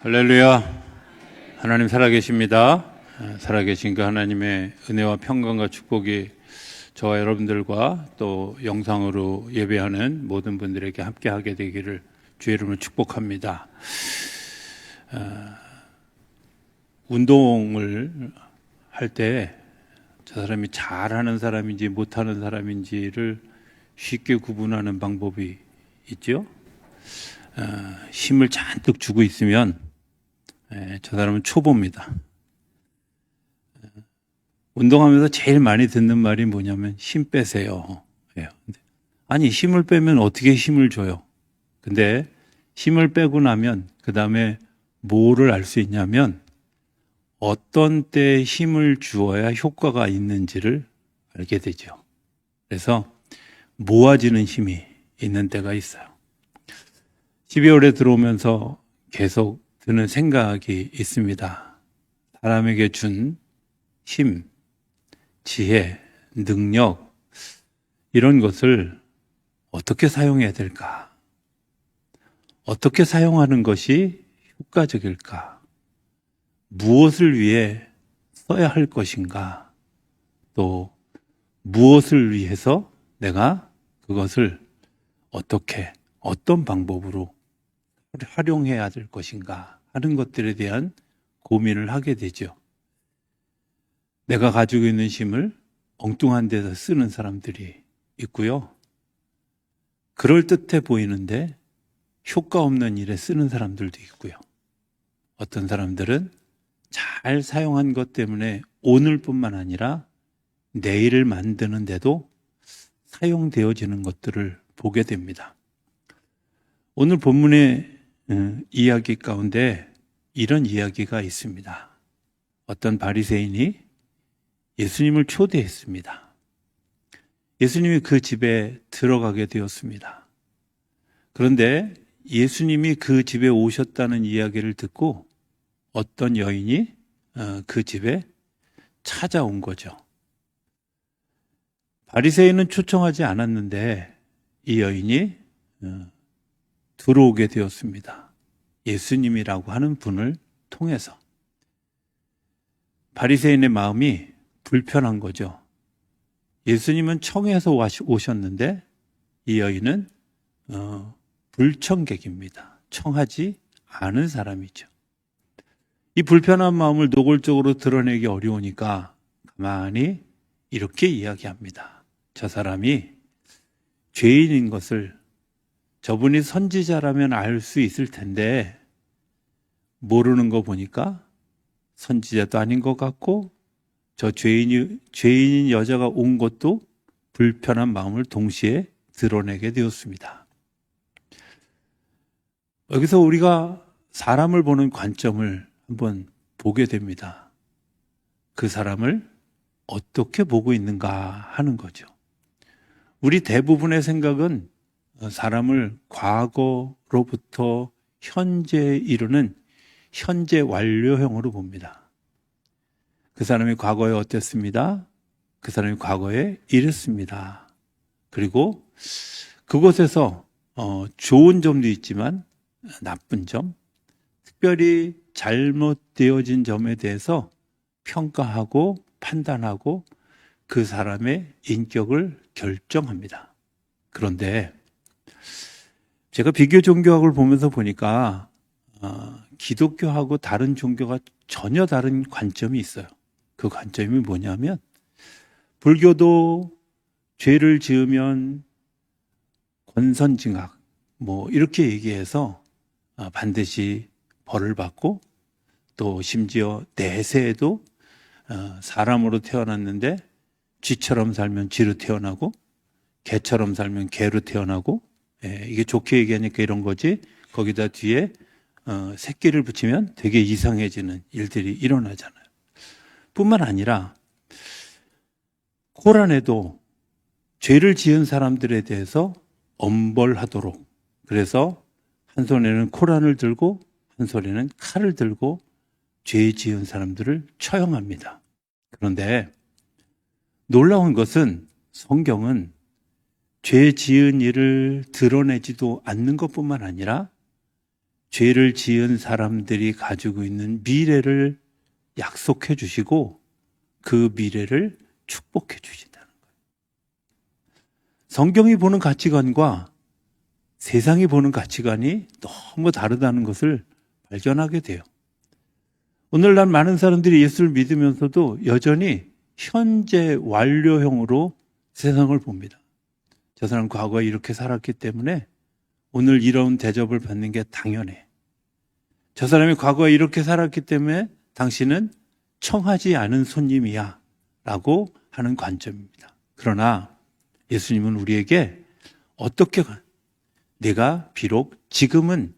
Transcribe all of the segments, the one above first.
할렐루야. 하나님 살아계십니다. 살아계신 그 하나님의 은혜와 평강과 축복이 저와 여러분들과 또 영상으로 예배하는 모든 분들에게 함께하게 되기를 주의 이름으로 축복합니다. 운동을 할 때 저 사람이 잘하는 사람인지 못하는 사람인지를 쉽게 구분하는 방법이 있죠. 힘을 잔뜩 주고 있으면 저 사람은 초보입니다. 운동하면서 제일 많이 듣는 말이 뭐냐면 힘 빼세요. 아니, 힘을 빼면 어떻게 힘을 줘요? 근데 힘을 빼고 나면 그 다음에 뭐를 알 수 있냐면 어떤 때 힘을 주어야 효과가 있는지를 알게 되죠. 그래서 모아지는 힘이 있는 때가 있어요. 12월에 들어오면서 계속 드는 생각이 있습니다. 사람에게 준 힘, 지혜, 능력 이런 것을 어떻게 사용해야 될까? 어떻게 사용하는 것이 효과적일까? 무엇을 위해 써야 할 것인가? 또 무엇을 위해서 내가 그것을 어떻게, 어떤 방법으로 활용해야 될 것인가 하는 것들에 대한 고민을 하게 되죠. 내가 가지고 있는 힘을 엉뚱한 데서 쓰는 사람들이 있고요. 그럴듯해 보이는데 효과 없는 일에 쓰는 사람들도 있고요. 어떤 사람들은 잘 사용한 것 때문에 오늘뿐만 아니라 내일을 만드는데도 사용되어지는 것들을 보게 됩니다. 오늘 본문의 이야기 가운데 이런 이야기가 있습니다. 어떤 바리새인이 예수님을 초대했습니다. 예수님이 그 집에 들어가게 되었습니다. 그런데 예수님이 그 집에 오셨다는 이야기를 듣고 어떤 여인이 그 집에 찾아온 거죠. 바리새인은 초청하지 않았는데 이 여인이 들어오게 되었습니다. 예수님이라고 하는 분을 통해서. 바리새인의 마음이 불편한 거죠. 예수님은 청해서 오셨는데 이 여인은 불청객입니다. 청하지 않은 사람이죠. 이 불편한 마음을 노골적으로 드러내기 어려우니까 가만히 이렇게 이야기합니다. 저 사람이 죄인인 것을 저분이 선지자라면 알 수 있을 텐데 모르는 거 보니까 선지자도 아닌 것 같고 저 죄인인 여자가 온 것도 불편한 마음을 동시에 드러내게 되었습니다. 여기서 우리가 사람을 보는 관점을 한번 보게 됩니다. 그 사람을 어떻게 보고 있는가 하는 거죠. 우리 대부분의 생각은 사람을 과거로부터 현재에 이르는 현재 완료형으로 봅니다. 그 사람이 과거에 어땠습니다? 그 사람이 과거에 이랬습니다. 그리고 그곳에서 좋은 점도 있지만 나쁜 점, 특별히 잘못되어진 점에 대해서 평가하고 판단하고 그 사람의 인격을 결정합니다. 그런데 제가 비교 종교학을 보면서 보니까 기독교하고 다른 종교가 전혀 다른 관점이 있어요. 그 관점이 뭐냐면 불교도 죄를 지으면 권선징악 이렇게 얘기해서 반드시 벌을 받고 또 심지어 내세에도 사람으로 태어났는데 쥐처럼 살면 쥐로 태어나고 개처럼 살면 개로 태어나고 이게 좋게 얘기하니까 이런 거지 거기다 뒤에 새끼를 붙이면 되게 이상해지는 일들이 일어나잖아요. 뿐만 아니라 코란에도 죄를 지은 사람들에 대해서 엄벌하도록 그래서 한 손에는 코란을 들고 한 손에는 칼을 들고 죄 지은 사람들을 처형합니다. 그런데 놀라운 것은 성경은 죄 지은 일을 드러내지도 않는 것뿐만 아니라 죄를 지은 사람들이 가지고 있는 미래를 약속해 주시고 그 미래를 축복해 주신다는 거예요. 성경이 보는 가치관과 세상이 보는 가치관이 너무 다르다는 것을 발견하게 돼요. 오늘날 많은 사람들이 예수를 믿으면서도 여전히 현재 완료형으로 세상을 봅니다. 저 사람 과거에 이렇게 살았기 때문에 오늘 이런 대접을 받는 게 당연해. 저 사람이 과거에 이렇게 살았기 때문에 당신은 청하지 않은 손님이야 라고 하는 관점입니다. 그러나 예수님은 우리에게 어떻게 내가 비록 지금은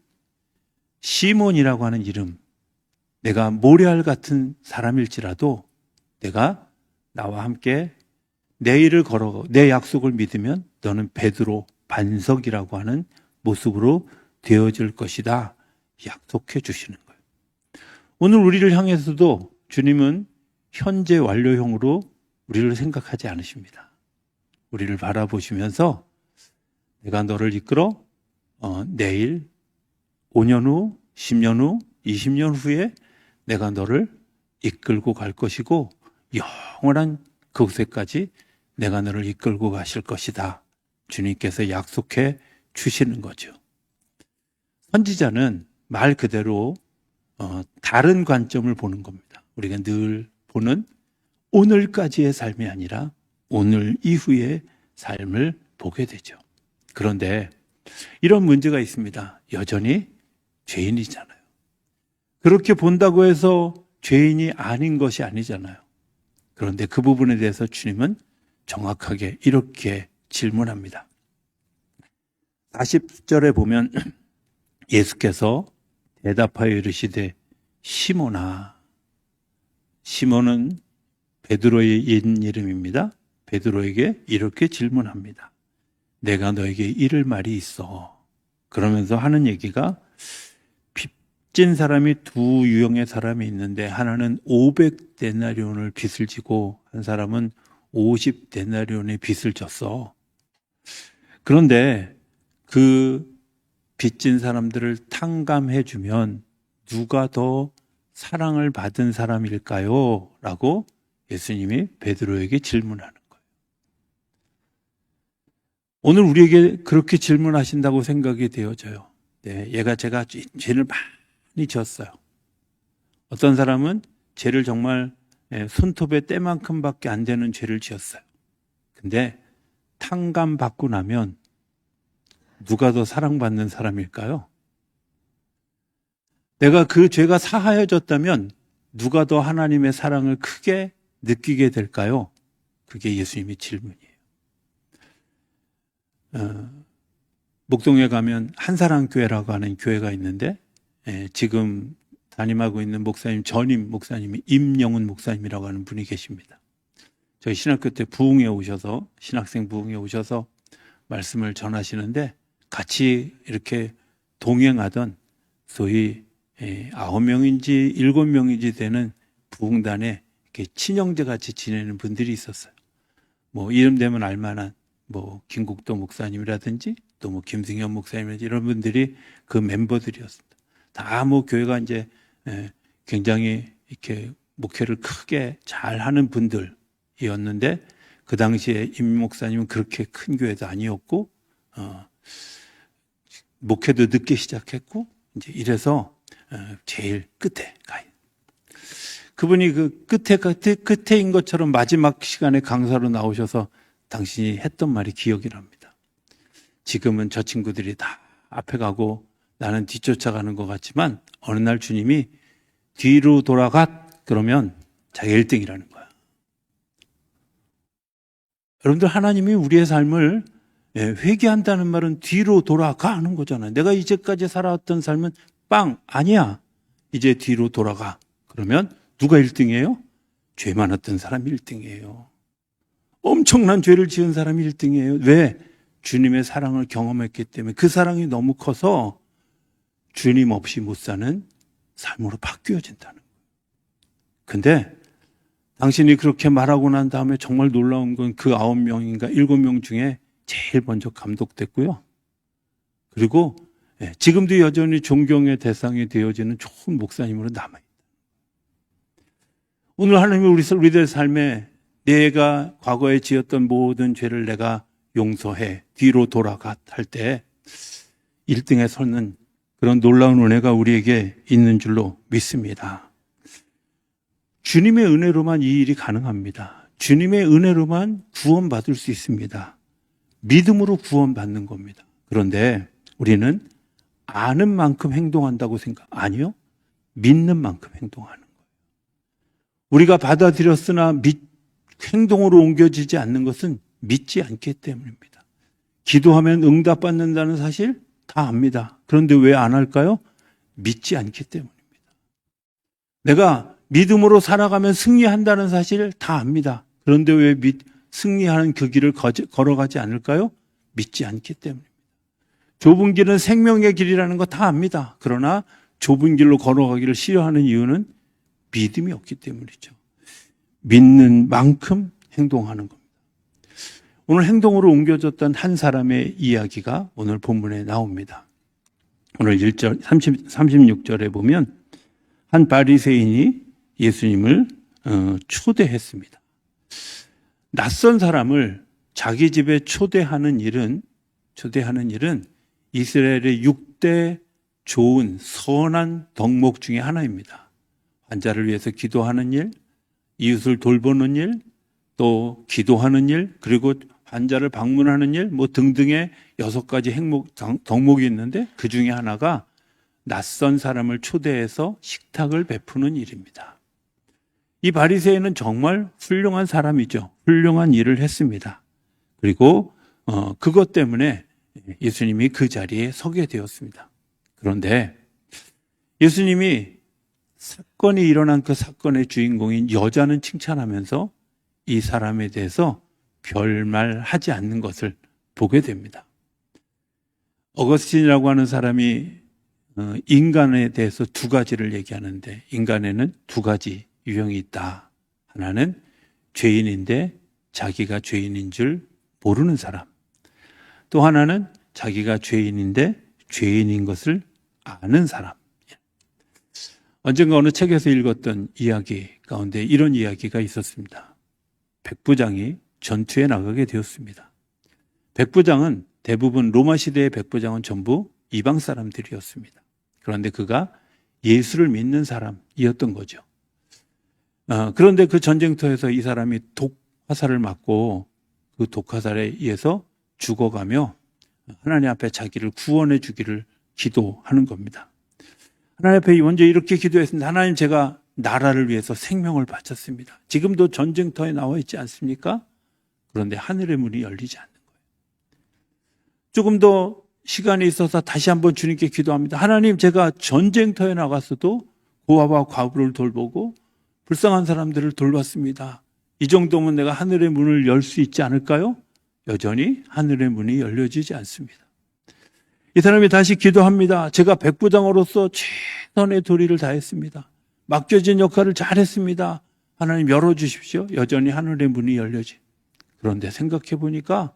시몬이라고 하는 이름, 내가 모래알 같은 사람일지라도 내가 나와 함께 내 일을 걸어 내 약속을 믿으면 너는 베드로 반석이라고 하는 모습으로 되어질 것이다 약속해 주시는 거예요. 오늘 우리를 향해서도 주님은 현재 완료형으로 우리를 생각하지 않으십니다. 우리를 바라보시면서 내가 너를 이끌어 내일 5년 후, 10년 후, 20년 후에 내가 너를 이끌고 갈 것이고 영원한 그곳에까지 내가 너를 이끌고 가실 것이다. 주님께서 약속해 주시는 거죠. 선지자는 말 그대로 다른 관점을 보는 겁니다. 우리가 늘 보는 오늘까지의 삶이 아니라 오늘 이후의 삶을 보게 되죠. 그런데 이런 문제가 있습니다. 여전히 죄인이잖아요. 그렇게 본다고 해서 죄인이 아닌 것이 아니잖아요. 그런데 그 부분에 대해서 주님은 정확하게 이렇게 질문합니다. 40절에 보면 예수께서 대답하여 이르시되 시몬아, 시몬은 베드로의 옛 이름입니다. 베드로에게 이렇게 질문합니다. 내가 너에게 이를 말이 있어. 그러면서 하는 얘기가 빚진 사람이 두 유형의 사람이 있는데 하나는 500데나리온을 빚을 지고 한 사람은 50데나리온의 빚을 졌어. 그런데 그 빚진 사람들을 탕감해 주면 누가 더 사랑을 받은 사람일까요? 라고 예수님이 베드로에게 질문하는 거예요. 오늘 우리에게 그렇게 질문하신다고 생각이 되어져요. 네, 제가 죄를 많이 지었어요. 어떤 사람은 죄를 정말 손톱의 때만큼밖에 안 되는 죄를 지었어요. 근데 탕감받고 나면 누가 더 사랑받는 사람일까요? 내가 그 죄가 사하여졌다면 누가 더 하나님의 사랑을 크게 느끼게 될까요? 그게 예수님의 질문이에요. 목동에 가면 한사랑교회라고 하는 교회가 있는데 지금 담임하고 있는 목사님, 전임 목사님이 임영훈 목사님이라고 하는 분이 계십니다. 저희 신학교 때 부흥회 오셔서 신학생 부흥회 오셔서 말씀을 전하시는데 같이 이렇게 동행하던 소위 9명인지 7명인지 되는 부흥단에 이렇게 친형제 같이 지내는 분들이 있었어요. 뭐 이름 되면 알만한 뭐 김국도 목사님이라든지 또 뭐 김승현 목사님이라든지 이런 분들이 그 멤버들이었습니다. 다 뭐 교회가 이제 굉장히 이렇게 목회를 크게 잘 하는 분들이었는데 그 당시에 임 목사님은 그렇게 큰 교회도 아니었고 목회도 늦게 시작했고 이제 이래서 제일 끝에 가 있는 그분이 그 끝에인 것처럼 마지막 시간에 강사로 나오셔서 당신이 했던 말이 기억이 납니다. 지금은 저 친구들이 다 앞에 가고 나는 뒤쫓아가는 것 같지만 어느 날 주님이 뒤로 돌아갔 그러면 자기가 1등이라는 거야. 여러분들 하나님이 우리의 삶을 회개한다는 말은 뒤로 돌아가 하는 거잖아요. 내가 이제까지 살아왔던 삶은 빵 아니야. 이제 뒤로 돌아가. 그러면 누가 1등이에요? 죄 많았던 사람이 1등이에요. 엄청난 죄를 지은 사람이 1등이에요. 왜? 주님의 사랑을 경험했기 때문에 그 사랑이 너무 커서 주님 없이 못 사는 삶으로 바뀌어진다는 거예요. 근데 당신이 그렇게 말하고 난 다음에 정말 놀라운 건 그 9명인가 7명 중에 제일 먼저 감독됐고요. 그리고 지금도 여전히 존경의 대상이 되어지는 좋은 목사님으로 남아있다. 오늘 하나님이 우리들 삶에 내가 과거에 지었던 모든 죄를 내가 용서해 뒤로 돌아가 할 때 1등에 서는 그런 놀라운 은혜가 우리에게 있는 줄로 믿습니다. 주님의 은혜로만 이 일이 가능합니다. 주님의 은혜로만 구원받을 수 있습니다. 믿음으로 구원받는 겁니다. 그런데 우리는 아는 만큼 행동한다고 아니요. 믿는 만큼 행동하는 거예요. 우리가 받아들였으나 행동으로 옮겨지지 않는 것은 믿지 않기 때문입니다. 기도하면 응답받는다는 사실 다 압니다. 그런데 왜 안 할까요? 믿지 않기 때문입니다. 내가 믿음으로 살아가면 승리한다는 사실 다 압니다. 그런데 왜 승리하는 그 길을 걸어가지 않을까요? 믿지 않기 때문입니다. 좁은 길은 생명의 길이라는 거 다 압니다. 그러나 좁은 길로 걸어가기를 싫어하는 이유는 믿음이 없기 때문이죠. 믿는 만큼 행동하는 겁니다. 오늘 행동으로 옮겨졌던 한 사람의 이야기가 오늘 본문에 나옵니다. 오늘 1절 36절에 보면 한 바리새인이 예수님을 초대했습니다. 낯선 사람을 자기 집에 초대하는 일은 이스라엘의 6대 좋은 선한 덕목 중에 하나입니다. 환자를 위해서 기도하는 일, 이웃을 돌보는 일, 또 기도하는 일, 그리고 환자를 방문하는 일, 등등의 6가지 덕목이 있는데 그 중에 하나가 낯선 사람을 초대해서 식탁을 베푸는 일입니다. 이 바리새인은 정말 훌륭한 사람이죠. 훌륭한 일을 했습니다. 그리고 그것 때문에 예수님이 그 자리에 서게 되었습니다. 그런데 예수님이 사건이 일어난 그 사건의 주인공인 여자는 칭찬하면서 이 사람에 대해서 별말하지 않는 것을 보게 됩니다. 어거스틴이라고 하는 사람이 인간에 대해서 2가지를 얘기하는데 인간에는 2가지 유형이 있다. 하나는 죄인인데 자기가 죄인인 줄 모르는 사람. 또 하나는 자기가 죄인인데 죄인인 것을 아는 사람. 언젠가 어느 책에서 읽었던 이야기 가운데 이런 이야기가 있었습니다. 백부장이 전투에 나가게 되었습니다. 백부장은 대부분 로마 시대의 백부장은 전부 이방 사람들이었습니다. 그런데 그가 예수를 믿는 사람이었던 거죠. 그런데 그 전쟁터에서 이 사람이 독화살을 맞고 그 독화살에 의해서 죽어가며 하나님 앞에 자기를 구원해 주기를 기도하는 겁니다. 하나님 앞에 먼저 이렇게 기도했습니다. 하나님, 제가 나라를 위해서 생명을 바쳤습니다. 지금도 전쟁터에 나와 있지 않습니까? 그런데 하늘의 문이 열리지 않는 거예요. 조금 더 시간이 있어서 다시 한번 주님께 기도합니다. 하나님, 제가 전쟁터에 나갔어도 고아와 과부를 돌보고 불쌍한 사람들을 돌봤습니다. 이 정도면 내가 하늘의 문을 열 수 있지 않을까요? 여전히 하늘의 문이 열려지지 않습니다. 이 사람이 다시 기도합니다. 제가 백부장으로서 최선의 도리를 다했습니다. 맡겨진 역할을 잘했습니다. 하나님 열어주십시오. 여전히 하늘의 문이 열려지. 그런데 생각해 보니까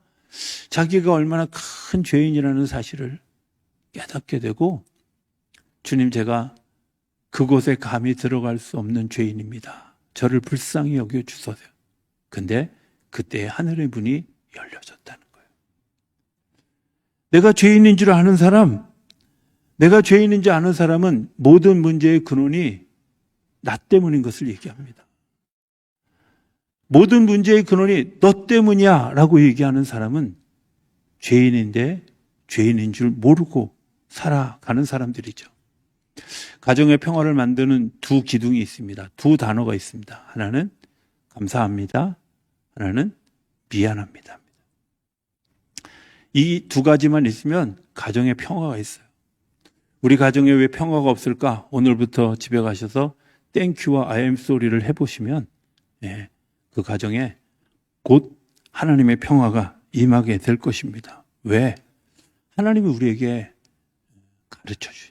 자기가 얼마나 큰 죄인이라는 사실을 깨닫게 되고, 주님, 제가 그곳에 감히 들어갈 수 없는 죄인입니다. 저를 불쌍히 여겨주소서. 근데 그때 하늘의 문이 열려졌다는 거예요. 내가 죄인인 줄 아는 사람, 내가 죄인인 줄 아는 사람은 모든 문제의 근원이 나 때문인 것을 얘기합니다. 모든 문제의 근원이 너 때문이야 라고 얘기하는 사람은 죄인인데 죄인인 줄 모르고 살아가는 사람들이죠. 가정의 평화를 만드는 2 기둥이 있습니다. 2 단어가 있습니다. 하나는 감사합니다. 하나는 미안합니다. 이 2가지만 있으면 가정에 평화가 있어요. 우리 가정에 왜 평화가 없을까? 오늘부터 집에 가셔서 땡큐와 I am sorry를 해보시면 그 가정에 곧 하나님의 평화가 임하게 될 것입니다. 왜? 하나님이 우리에게 가르쳐 주셔요.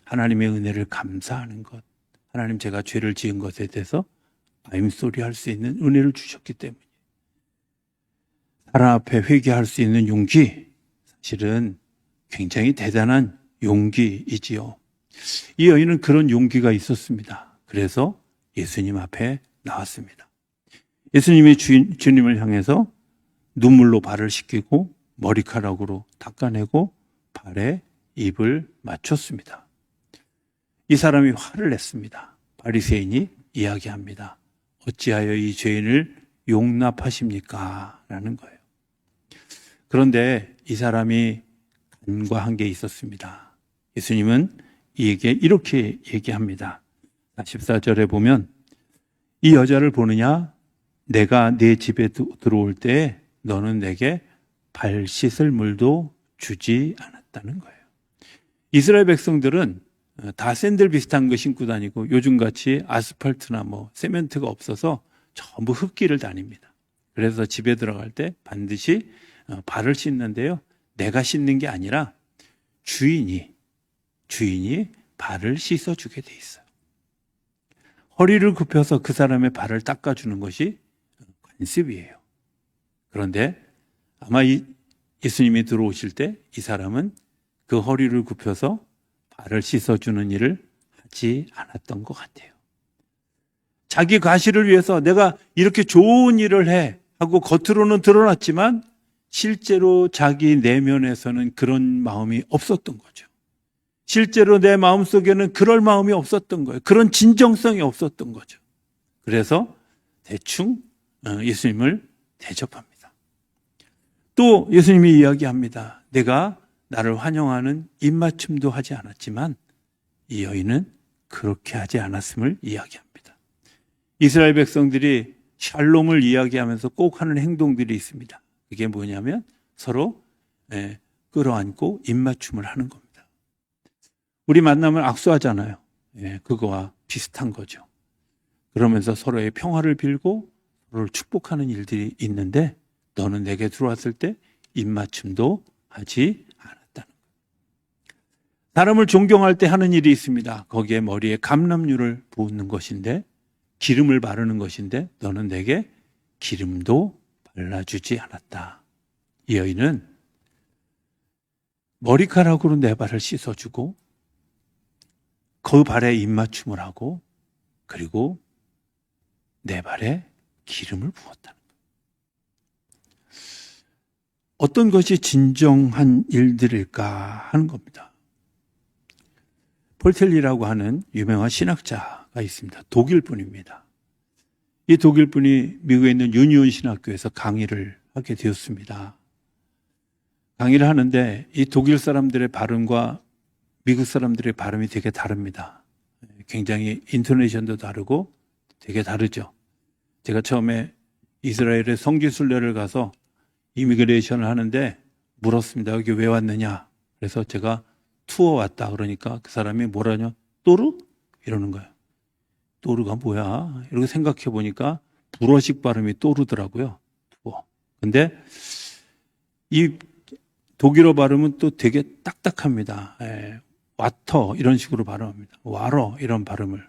하나님의 은혜를 감사하는 것, 하나님, 제가 죄를 지은 것에 대해서 I am sorry 할 수 있는 은혜를 주셨기 때문이에요. 하나님 앞에 회개할 수 있는 용기, 사실은 굉장히 대단한 용기이지요. 이 여인은 그런 용기가 있었습니다. 그래서 예수님 앞에 나왔습니다. 예수님이 주님을 향해서 눈물로 발을 씻기고 머리카락으로 닦아내고 발에 입을 맞췄습니다. 이 사람이 화를 냈습니다. 바리새인이 이야기합니다. 어찌하여 이 죄인을 용납하십니까? 라는 거예요. 그런데 이 사람이 간과한 게 있었습니다. 예수님은 이에게 이렇게 얘기합니다. 14절에 보면 이 여자를 보느냐? 내가 네 집에 들어올 때 너는 내게 발 씻을 물도 주지 않았다는 거예요. 이스라엘 백성들은 다 샌들 비슷한 거 신고 다니고 요즘같이 아스팔트나 세멘트가 없어서 전부 흙길을 다닙니다. 그래서 집에 들어갈 때 반드시 발을 씻는데요. 내가 씻는 게 아니라 주인이 발을 씻어주게 돼 있어요. 허리를 굽혀서 그 사람의 발을 닦아주는 것이 관습이에요. 그런데 아마 예수님이 들어오실 때 이 사람은 그 허리를 굽혀서 발을 씻어주는 일을 하지 않았던 것 같아요. 자기 과시를 위해서 내가 이렇게 좋은 일을 해 하고 겉으로는 드러났지만 실제로 자기 내면에서는 그런 마음이 없었던 거죠. 실제로 내 마음속에는 그럴 마음이 없었던 거예요. 그런 진정성이 없었던 거죠. 그래서 대충 예수님을 대접합니다. 또 예수님이 이야기합니다. 내가 나를 환영하는 입맞춤도 하지 않았지만 이 여인은 그렇게 하지 않았음을 이야기합니다. 이스라엘 백성들이 샬롬을 이야기하면서 꼭 하는 행동들이 있습니다. 그게 뭐냐면 서로 끌어안고 입맞춤을 하는 겁니다. 우리 만나면 악수하잖아요. 그거와 비슷한 거죠. 그러면서 서로의 평화를 빌고 서로를 축복하는 일들이 있는데 너는 내게 들어왔을 때 입맞춤도 하지 않았다는 거예요. 사람을 존경할 때 하는 일이 있습니다. 거기에 머리에 감람유를 붓는 것인데 기름을 바르는 것인데 너는 내게 기름도 발라주지 않았다. 이 여인은 머리카락으로 내 발을 씻어주고 그 발에 입맞춤을 하고 그리고 내 발에 기름을 부었다는 거예요. 어떤 것이 진정한 일들일까 하는 겁니다. 폴텔리라고 하는 유명한 신학자가 있습니다. 독일 분입니다. 이 독일 분이 미국에 있는 유니온 신학교에서 강의를 하게 되었습니다. 강의를 하는데 이 독일 사람들의 발음과 미국 사람들의 발음이 되게 다릅니다. 굉장히 인토네이션도 다르고 되게 다르죠. 제가 처음에 이스라엘의 성지순례를 가서 이미그레이션을 하는데 물었습니다. 여기 왜 왔느냐? 그래서 제가 투어 왔다 그러니까 그 사람이 뭐라냐? 또르? 이러는 거예요. 또르가 뭐야? 이렇게 생각해 보니까 불어식 발음이 또르더라고요. 투어. 근데 이 독일어 발음은 또 되게 딱딱합니다. 와터 이런 식으로 발음합니다. 와러 이런 발음을.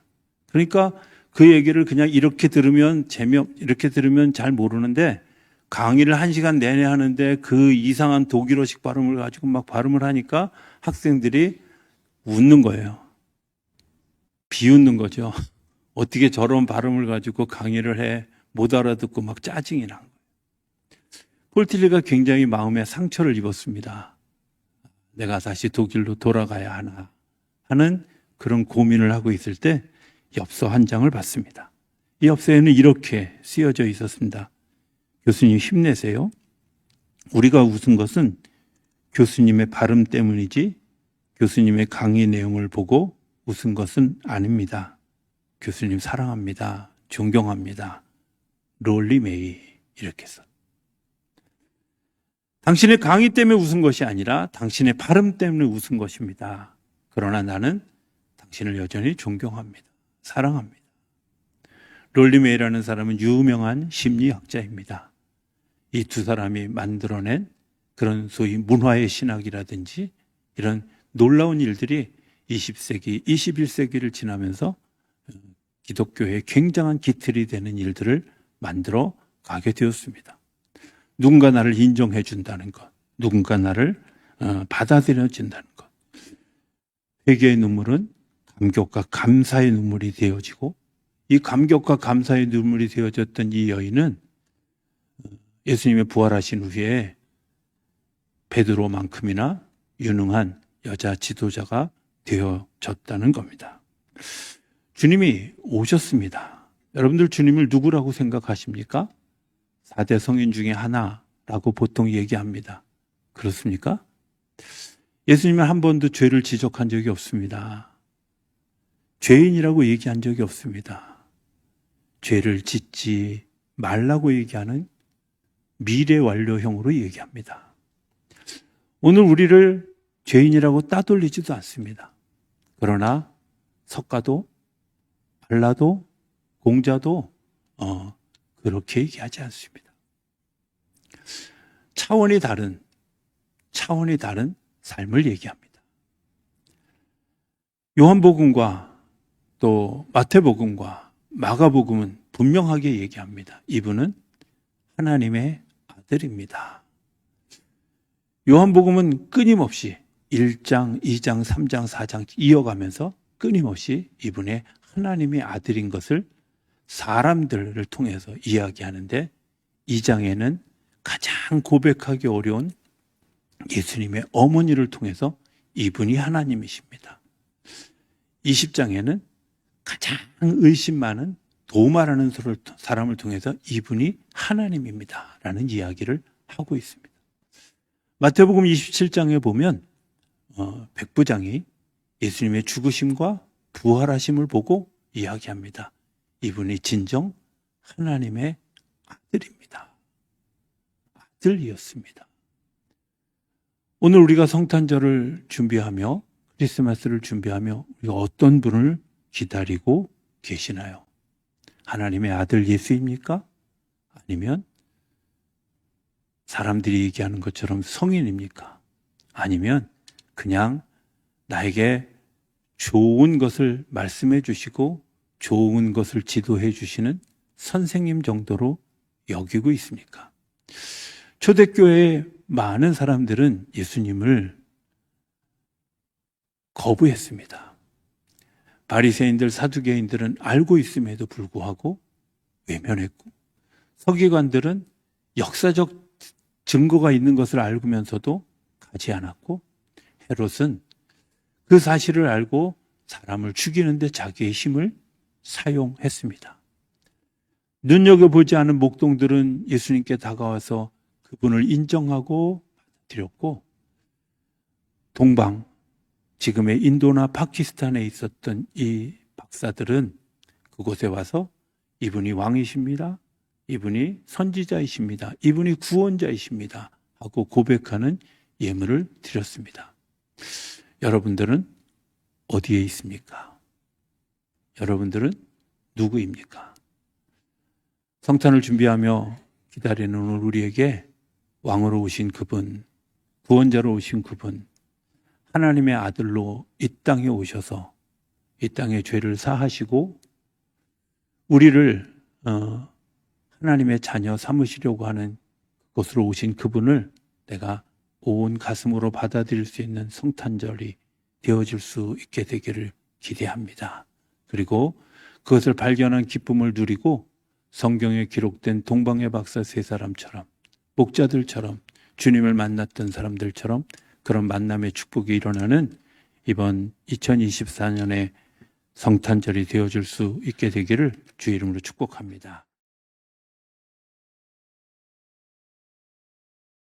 그러니까 그 얘기를 그냥 이렇게 들으면 이렇게 들으면 잘 모르는데 강의를 1시간 내내 하는데 그 이상한 독일어식 발음을 가지고 막 발음을 하니까 학생들이 웃는 거예요. 비웃는 거죠. 어떻게 저런 발음을 가지고 강의를 해 못 알아듣고 막 짜증이 난 거예요. 폴틸리가 굉장히 마음에 상처를 입었습니다. 내가 다시 독일로 돌아가야 하나 하는 그런 고민을 하고 있을 때 엽서 한 장을 받습니다. 이 엽서에는 이렇게 쓰여져 있었습니다. 교수님 힘내세요. 우리가 웃은 것은 교수님의 발음 때문이지 교수님의 강의 내용을 보고 웃은 것은 아닙니다. 교수님 사랑합니다. 존경합니다. 롤리 메이 이렇게 써. 당신의 강의 때문에 웃은 것이 아니라 당신의 발음 때문에 웃은 것입니다. 그러나 나는 당신을 여전히 존경합니다. 사랑합니다. 롤리 메이라는 사람은 유명한 심리학자입니다. 이 두 사람이 만들어낸 그런 소위 문화의 신학이라든지 이런 놀라운 일들이 20세기, 21세기를 지나면서 기독교의 굉장한 기틀이 되는 일들을 만들어 가게 되었습니다. 누군가 나를 인정해 준다는 것, 누군가 나를 받아들여 준다는 것. 회개의 눈물은 감격과 감사의 눈물이 되어지고, 이 감격과 감사의 눈물이 되어졌던 이 여인은 예수님의 부활하신 후에 베드로만큼이나 유능한 여자 지도자가 되어졌다는 겁니다. 주님이 오셨습니다. 여러분들 주님을 누구라고 생각하십니까? 4대 성인 중에 하나라고 보통 얘기합니다. 그렇습니까? 예수님은 한 번도 죄를 지적한 적이 없습니다. 죄인이라고 얘기한 적이 없습니다. 죄를 짓지 말라고 얘기하는 미래 완료형으로 얘기합니다. 오늘 우리를 죄인이라고 따돌리지도 않습니다. 그러나 석가도 발라도 공자도 그렇게 얘기하지 않습니다. 차원이 다른 삶을 얘기합니다. 요한복음과 또 마태복음과 마가복음은 분명하게 얘기합니다. 이분은 하나님의 아들입니다. 요한복음은 끊임없이 1장, 2장, 3장, 4장 이어가면서 끊임없이 이분의 하나님의 아들인 것을 사람들을 통해서 이야기하는데, 2장에는 가장 고백하기 어려운 예수님의 어머니를 통해서 이분이 하나님이십니다. 20장에는 가장 의심 많은 도마라는 사람을 통해서 이분이 하나님입니다 라는 이야기를 하고 있습니다. 마태복음 27장에 보면 백부장이 예수님의 죽으심과 부활하심을 보고 이야기합니다. 이분이 진정 하나님의 아들입니다. 아들이었습니다. 오늘 우리가 성탄절을 준비하며 크리스마스를 준비하며 우리가 어떤 분을 기다리고 계시나요? 하나님의 아들 예수입니까? 아니면 사람들이 얘기하는 것처럼 성인입니까? 아니면 그냥 나에게 좋은 것을 말씀해 주시고 좋은 것을 지도해 주시는 선생님 정도로 여기고 있습니까? 초대교회의 많은 사람들은 예수님을 거부했습니다. 바리새인들, 사두개인들은 알고 있음에도 불구하고 외면했고, 서기관들은 역사적 증거가 있는 것을 알면서도 가지 않았고, 헤롯은 그 사실을 알고 사람을 죽이는데 자기의 힘을 사용했습니다. 눈여겨보지 않은 목동들은 예수님께 다가와서 그분을 인정하고 받아들였고, 동방, 지금의 인도나 파키스탄에 있었던 이 박사들은 그곳에 와서 이분이 왕이십니다, 이분이 선지자이십니다, 이분이 구원자이십니다 하고 고백하는 예물을 드렸습니다. 여러분들은 어디에 있습니까? 여러분들은 누구입니까? 성탄을 준비하며 기다리는 오늘 우리에게 왕으로 오신 그분, 구원자로 오신 그분, 하나님의 아들로 이 땅에 오셔서 이 땅의 죄를 사하시고 우리를 하나님의 자녀 삼으시려고 하는 곳으로 오신 그분을 내가 온 가슴으로 받아들일 수 있는 성탄절이 되어질 수 있게 되기를 기대합니다. 그리고 그것을 발견한 기쁨을 누리고 성경에 기록된 동방의 박사 세 사람처럼, 목자들처럼, 주님을 만났던 사람들처럼 그런 만남의 축복이 일어나는 이번 2024년의 성탄절이 되어질 수 있게 되기를 주의 이름으로 축복합니다.